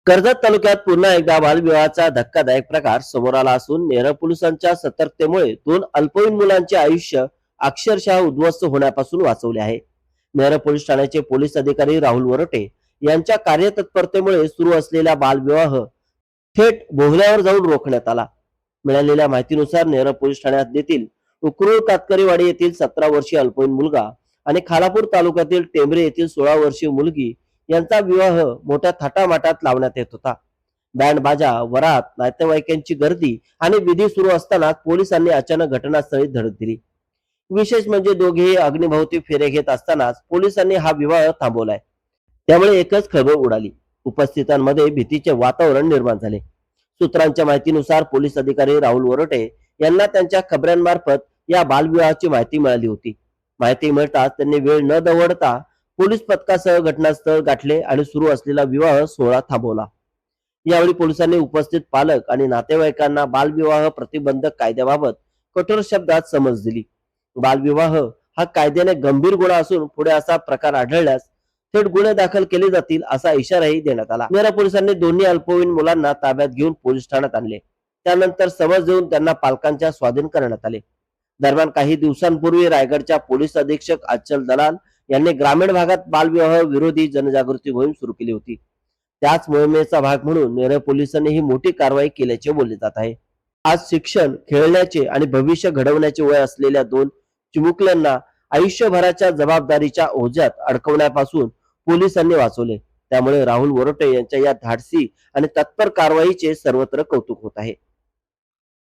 कर्जत तालुक्यात पुन्हा एकदा बालविवाहाचा धक्कादायक प्रकार समोर आला असून नेरळ पोलिसांच्या सतर्कतेमुळे दोन अल्पवयीन मुलांचे आयुष्य अक्षरशः उद्ध्वस्त होण्यापासून वाचवले आहे. नेरळ पोलीस ठाण्याचे पोलीस अधिकारी राहुल वरोटे यांच्या कार्यतत्परतेमुळे सुरू असलेला बालविवाह थेट बोहल्यावर जाऊन रोखण्यात आला. मिळालेल्या माहितीनुसार नेरळ पोलीस ठाण्यात देखील उकरूळ कातकरीवाडी येथील 17 वर्षीय अल्पवयीन मुलगा आणि खालापूर तालुक्यातील टेंभरे येथील 16 वर्षीय मुलगी यांचा विवाह मोठ्या थाटामाटात लावण्यात येत होता. बँड बाजा, वरात, नातेवाईकांची गर्दी आणि विधी सुरू असताना पोलिसांनी अचानक घटनास्थळी धडक दिली. विशेष म्हणजे दोघेही अग्निभोवती फेरे घेत असतानाच पोलिसांनी हा विवाह थांबवलाय. त्यामुळे एकच खळबळ उडाली. उपस्थितांमध्ये भीतीचे वातावरण निर्माण झाले. सूत्रांच्या माहितीनुसार पोलीस अधिकारी राहुल वरोटे यांना त्यांच्या खबऱ्यांमार्फत या बालविवाहाची माहिती मिळाली होती. माहिती मिळताच त्यांनी वेळ न दवडता पोलीस पथकासह घटनास्थळ गाठले आणि सुरू असलेला विवाह सोहळा थांबवला. यावेळी पोलिसांनी उपस्थित पालक आणि नातेवाईकांना बालविवाह प्रतिबंधक कायद्याबाबत कठोर शब्दात समज दिली. बालविवाह हा कायद्याने गंभीर गुन्हा असून पुढे असा प्रकार आढळल्यास थेट गुन्हे दाखल केले जातील असा इशाराही देण्यात आला. नेरळ पोलिसांनी दोन्ही अल्पवयीन मुलांना ताब्यात घेऊन पोलीस ठाण्यात आणले. त्यानंतर समज देऊन त्यांना पालकांच्या स्वाधीन करण्यात आले. दरम्यान काही दिवसांपूर्वी रायगडच्या पोलीस अधीक्षक अचल दलाल यांनी ग्रामीण भागात बालविवाह विरोधी जनजागृती मोहीम सुरू केली होती. त्याच मोहिमेचा भाग म्हणून नेरळ पोलिसांनी ही मोठी कारवाई केल्याचे बोलले जात आहे. आज शिक्षण, खेळण्याचे आणि भविष्य घडवण्याचे वय असलेल्या दोन चिमुकल्यांना आयुष्यभराच्या जबाबदारीच्या ओझ्यात अडकवण्यापासून पोलिसांनी वाचवले. त्यामुळे राहुल वरोटे यांच्या या धाडसी आणि तत्पर कारवाईचे सर्वत्र कौतुक होत आहे.